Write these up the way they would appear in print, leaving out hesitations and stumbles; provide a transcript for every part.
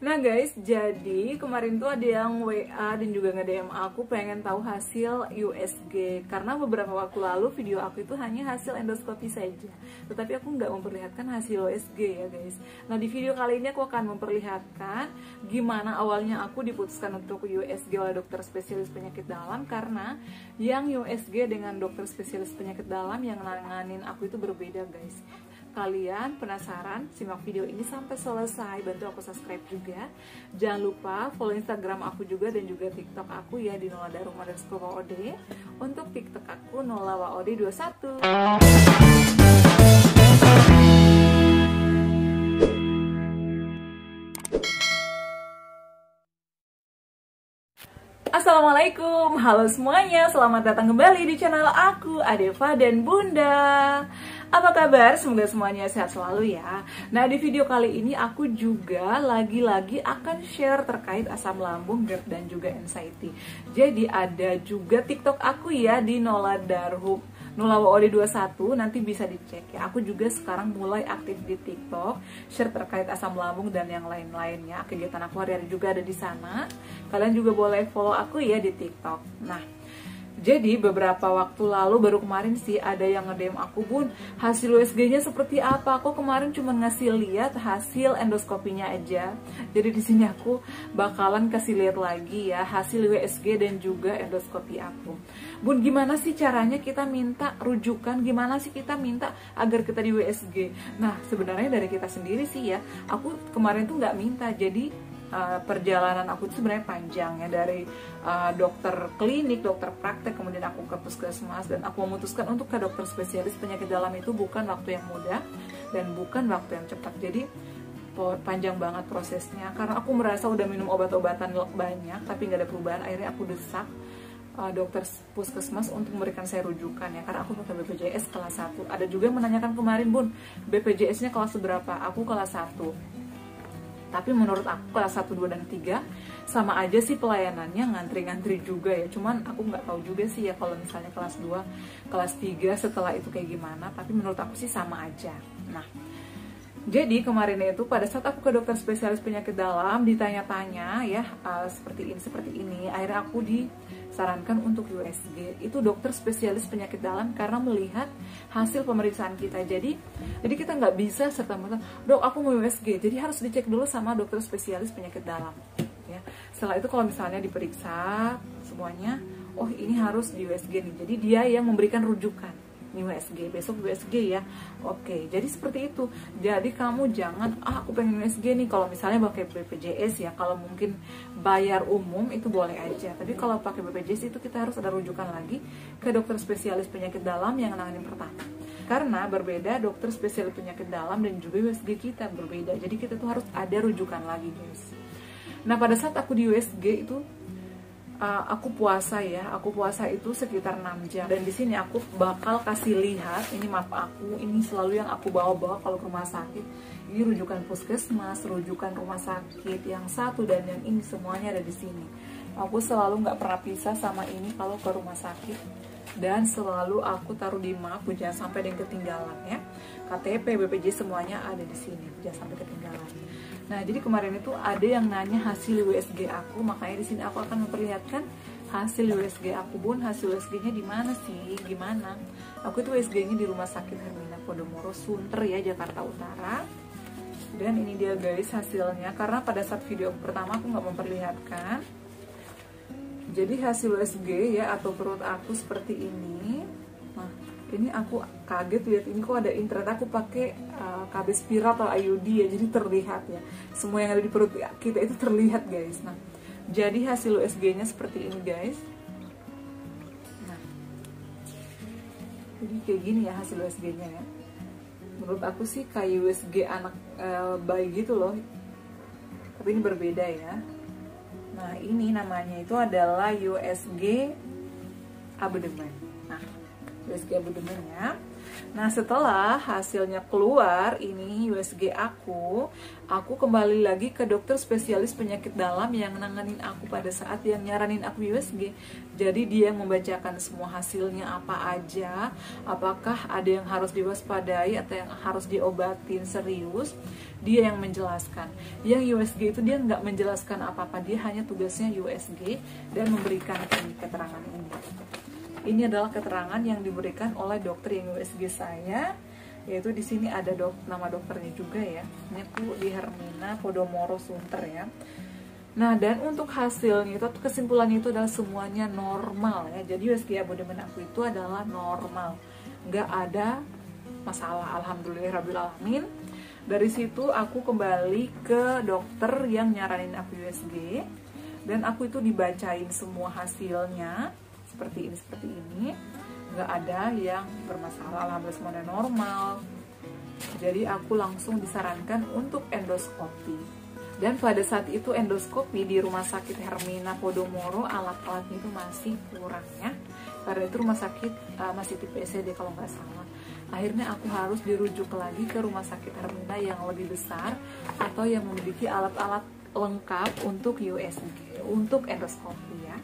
Nah guys, jadi kemarin tuh ada yang WA dan juga nge-DM aku pengen tahu hasil USG. Karena beberapa waktu lalu video aku itu hanya hasil endoskopi saja, tetapi aku nggak memperlihatkan hasil USG ya guys. Nah di video kali ini aku akan memperlihatkan gimana awalnya aku diputuskan untuk USG oleh dokter spesialis penyakit dalam. Karena yang USG dengan dokter spesialis penyakit dalam yang nanganin aku itu berbeda guys. Kalian penasaran? Simak video ini sampai selesai, bantu aku subscribe juga. Jangan lupa follow Instagram aku juga dan juga TikTok aku ya di @noladarum_od. Untuk TikTok aku nolawaod21. Assalamualaikum, halo semuanya, selamat datang kembali di channel aku, Adeva dan Bunda. Apa kabar? Semoga semuanya sehat selalu ya. Nah di video kali ini aku juga lagi-lagi akan share terkait asam lambung, GERD dan juga anxiety. Jadi ada juga TikTok aku ya di nolawaod21, nanti bisa dicek ya. Aku juga sekarang mulai aktif di TikTok, share terkait asam lambung dan yang lain-lainnya. Kegiatan aku hari-hari juga ada di sana. Kalian juga boleh follow aku ya di TikTok. Nah, jadi beberapa waktu lalu baru kemarin sih ada yang nge-DM aku, Bun, hasil USG-nya seperti apa? Aku kemarin cuma ngasih lihat hasil endoskopinya aja. Jadi di sini aku bakalan kasih lihat lagi ya hasil USG dan juga endoskopi aku. Bun, gimana sih caranya kita minta rujukan? Gimana sih kita minta agar kita di USG? Nah, sebenarnya dari kita sendiri sih ya. Aku kemarin tuh nggak minta, jadi perjalanan aku itu sebenarnya panjang ya, dari dokter klinik, dokter praktek, kemudian aku ke puskesmas, dan aku memutuskan untuk ke dokter spesialis penyakit dalam itu bukan waktu yang mudah dan bukan waktu yang cepat. Jadi panjang banget prosesnya karena aku merasa udah minum obat-obatan banyak tapi nggak ada perubahan. Akhirnya aku desak dokter puskesmas untuk memberikan saya rujukan ya, karena aku pakai BPJS kelas 1. Ada juga yang menanyakan kemarin, Bun, BPJS-nya kelas berapa? Aku kelas 1. Tapi menurut aku kelas 1, 2, dan 3 sama aja sih pelayanannya, ngantri-ngantri juga ya. Cuman aku nggak tahu juga sih ya kalau misalnya kelas 2, kelas 3 setelah itu kayak gimana. Tapi menurut aku sih sama aja. Nah, jadi kemarin itu pada saat aku ke dokter spesialis penyakit dalam ditanya-tanya ya seperti ini. Akhirnya aku disarankan untuk USG. Itu dokter spesialis penyakit dalam karena melihat hasil pemeriksaan kita. Jadi kita nggak bisa serta-merta, dok aku mau USG. Jadi harus dicek dulu sama dokter spesialis penyakit dalam. Ya. Setelah itu kalau misalnya diperiksa semuanya, oh ini harus di USG nih. Jadi dia yang memberikan rujukan. USG, besok USG ya. Oke, jadi seperti itu. Jadi kamu jangan, aku pengen USG nih kalau misalnya pakai BPJS ya. Kalau mungkin bayar umum itu boleh aja. Tapi kalau pakai BPJS itu kita harus ada rujukan lagi ke dokter spesialis penyakit dalam yang nanganin pertama. Karena berbeda dokter spesialis penyakit dalam dan juga USG kita berbeda. Jadi kita tuh harus ada rujukan lagi, guys. Nah, pada saat aku di USG itu aku puasa ya, aku puasa itu sekitar 6 jam. Dan di sini aku bakal kasih lihat, ini map aku, ini selalu yang aku bawa-bawa kalau ke rumah sakit. Ini rujukan puskesmas, rujukan rumah sakit yang satu dan yang ini semuanya ada di sini. Aku selalu nggak pernah pisah sama ini kalau ke rumah sakit. Dan selalu aku taruh di map, jangan sampai ada yang ketinggalan ya. KTP, BPJS semuanya ada di sini, jangan sampai ketinggalan. Nah, jadi kemarin itu ada yang nanya hasil USG aku, makanya di sini aku akan memperlihatkan hasil USG aku. Bun, hasil USG-nya di mana sih? Gimana? Aku itu USG-nya di Rumah Sakit Hermina Podomoro Sunter ya, Jakarta Utara. Dan ini dia guys hasilnya, karena pada saat video pertama aku nggak memperlihatkan. Jadi hasil USG ya, atau perut aku seperti ini. Nah, ini aku kaget lihat ini kok ada ternyata aku pakai KB spiral atau IUD ya, jadi terlihat ya semua yang ada di perut kita itu terlihat guys. Nah, jadi hasil USG-nya seperti ini guys. Nah, jadi kayak gini ya hasil USG-nya ya. Menurut aku sih kayak USG anak bayi gitu loh, tapi ini berbeda ya. Nah, ini namanya itu adalah USG abdomen. Nah, USG abdomennya. Nah, setelah hasilnya keluar, ini USG aku kembali lagi ke dokter spesialis penyakit dalam yang nanganin aku pada saat yang nyaranin aku USG. Jadi dia yang membacakan semua hasilnya apa aja, apakah ada yang harus diwaspadai atau yang harus diobatin serius, dia yang menjelaskan. Yang USG itu dia nggak menjelaskan apa-apa, dia hanya tugasnya USG dan memberikan keterangan ini. Ini adalah keterangan yang diberikan oleh dokter yang USG saya, yaitu di sini ada nama dokternya juga ya. Ini aku di Hermina Podomoro Sunter ya. Nah, dan untuk hasilnya itu, kesimpulannya itu adalah semuanya normal ya. Jadi USG abodemen aku itu adalah normal, nggak ada masalah, alhamdulillahirrahmanirrahim. Dari situ aku kembali ke dokter yang nyaranin aku USG, dan aku itu dibacain semua hasilnya seperti ini, nggak ada yang bermasalah, alhamdulillah semuanya normal. Jadi aku langsung disarankan untuk endoskopi. Dan pada saat itu endoskopi di rumah sakit Hermina Podomoro alat-alatnya itu masih kurang ya, karena itu rumah sakit masih tipe ECD kalau nggak salah. Akhirnya aku harus dirujuk lagi ke rumah sakit Hermina yang lebih besar atau yang memiliki alat-alat lengkap untuk USG, untuk endoskopi ya.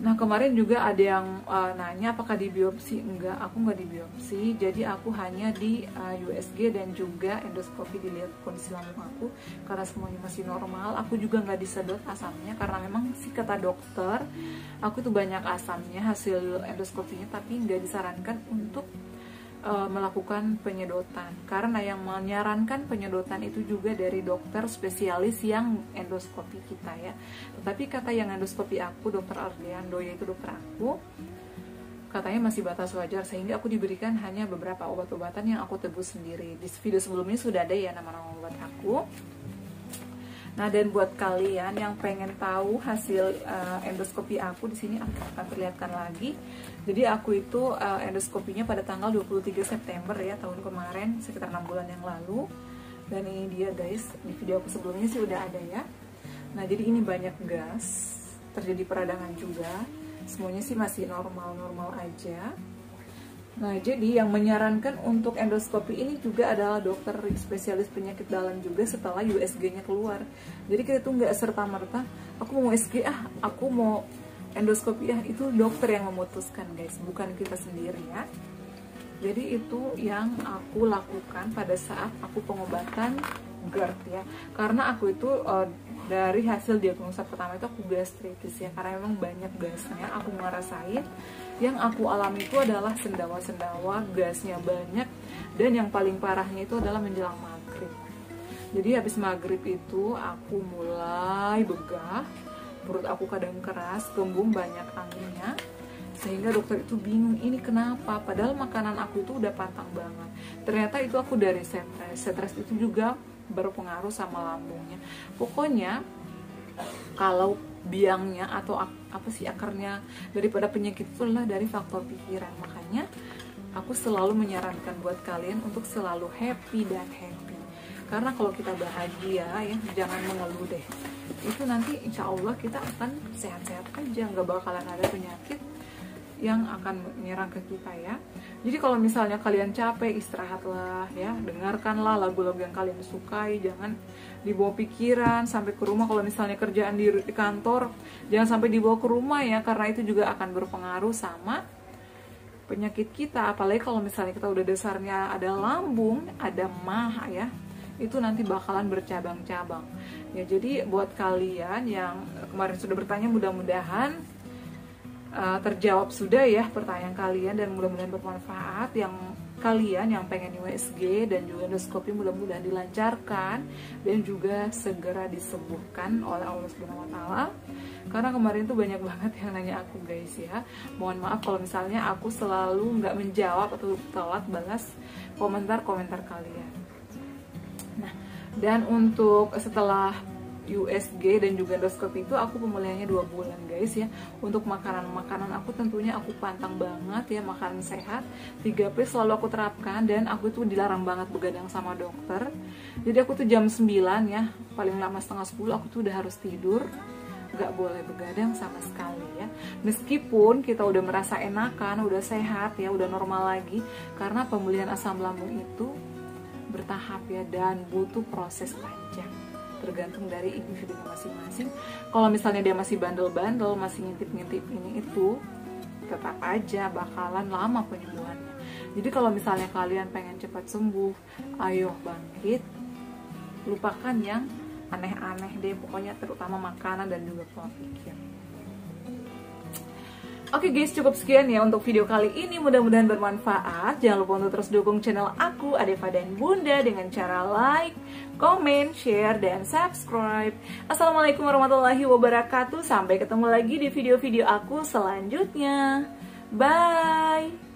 Nah, kemarin juga ada yang nanya apakah di biopsi. Enggak, aku nggak di biopsi. Jadi aku hanya di USG dan juga endoskopi dilihat kondisi lambung aku. Karena semuanya masih normal. Aku juga nggak disedot asamnya karena memang sih kata dokter aku tuh banyak asamnya hasil endoskopinya, tapi nggak disarankan untuk melakukan penyedotan. Karena yang menyarankan penyedotan itu juga dari dokter spesialis yang endoskopi kita ya. Tetapi kata yang endoskopi aku, dokter Ardiando, yaitu dokter aku, katanya masih batas wajar, sehingga aku diberikan hanya beberapa obat-obatan yang aku tebus sendiri. Di video sebelumnya sudah ada ya nama-nama obat aku. Nah, dan buat kalian yang pengen tahu hasil endoskopi aku, di sini akan perlihatkan lagi. Jadi aku itu endoskopinya pada tanggal 23 September ya, tahun kemarin, sekitar 6 bulan yang lalu. Dan ini dia guys, di video aku sebelumnya sih udah ada ya. Nah, jadi ini banyak gas, terjadi peradangan juga. Semuanya sih masih normal-normal aja. Nah, jadi yang menyarankan untuk endoskopi ini juga adalah dokter spesialis penyakit dalam juga setelah USG-nya keluar. Jadi kita tuh nggak serta-merta, aku mau USG aku mau endoskopi itu dokter yang memutuskan guys, bukan kita sendiri ya. Jadi itu yang aku lakukan pada saat aku pengobatan GERD ya. Karena aku itu dari hasil diagnosa pertama itu aku gastritis ya, karena memang banyak gasnya aku ngerasain. Yang aku alami itu adalah sendawa-sendawa, gasnya banyak, dan yang paling parahnya itu adalah menjelang maghrib. Jadi habis maghrib itu aku mulai begah, perut aku kadang keras, kembung, banyak anginnya, sehingga dokter itu bingung ini kenapa, padahal makanan aku itu udah pantang banget. Ternyata itu aku dari stres itu juga berpengaruh sama lambungnya. Pokoknya kalau biangnya atau akarnya daripada penyakit itu adalah dari faktor pikiran. Makanya aku selalu menyarankan buat kalian untuk selalu happy dan happy. Karena kalau kita bahagia ya, jangan mengeluh deh. Itu nanti insya Allah kita akan sehat-sehat aja, nggak bakalan ada penyakit yang akan menyerang ke kita ya. Jadi kalau misalnya kalian capek, istirahatlah ya, dengarkanlah lagu-lagu yang kalian sukai, jangan dibawa pikiran sampai ke rumah. Kalau misalnya kerjaan di kantor, jangan sampai dibawa ke rumah ya, karena itu juga akan berpengaruh sama penyakit kita. Apalagi kalau misalnya kita udah dasarnya ada lambung, ada MAH ya, itu nanti bakalan bercabang-cabang ya. Jadi buat kalian yang kemarin sudah bertanya, mudah-mudahan terjawab sudah ya pertanyaan kalian, dan mudah-mudahan bermanfaat. Yang kalian yang pengen USG dan juga endoskopi mudah-mudahan dilancarkan dan juga segera disembuhkan oleh Allah Subhanahu wa taala. Karena kemarin tuh banyak banget yang nanya aku guys ya. Mohon maaf kalau misalnya aku selalu nggak menjawab atau telat balas komentar-komentar kalian. Nah, dan untuk setelah USG dan juga endoskopi itu aku pemulihannya 2 bulan guys ya. Untuk makanan aku tentunya aku pantang banget ya, makanan sehat 3P selalu aku terapkan, dan aku tuh dilarang banget begadang sama dokter. Jadi aku tuh jam 9 ya, paling lama setengah 10 aku tuh udah harus tidur, nggak boleh begadang sama sekali ya. Meskipun kita udah merasa enakan, udah sehat ya, udah normal lagi, karena pemulihan asam lambung itu bertahap ya, dan butuh proses panjang, tergantung dari individu masing-masing. Kalau misalnya dia masih bandel-bandel, masih ngintip-ngintip ini itu, tetap aja bakalan lama penyembuhannya. Jadi kalau misalnya kalian pengen cepat sembuh, ayo bangkit, lupakan yang aneh-aneh deh, pokoknya terutama makanan dan juga pola pikir. Oke guys, cukup sekian ya untuk video kali ini, mudah-mudahan bermanfaat. Jangan lupa untuk terus dukung channel aku, Adeva dan Bunda, dengan cara like, comment, share, dan subscribe. Assalamualaikum warahmatullahi wabarakatuh. Sampai ketemu lagi di video-video aku selanjutnya. Bye!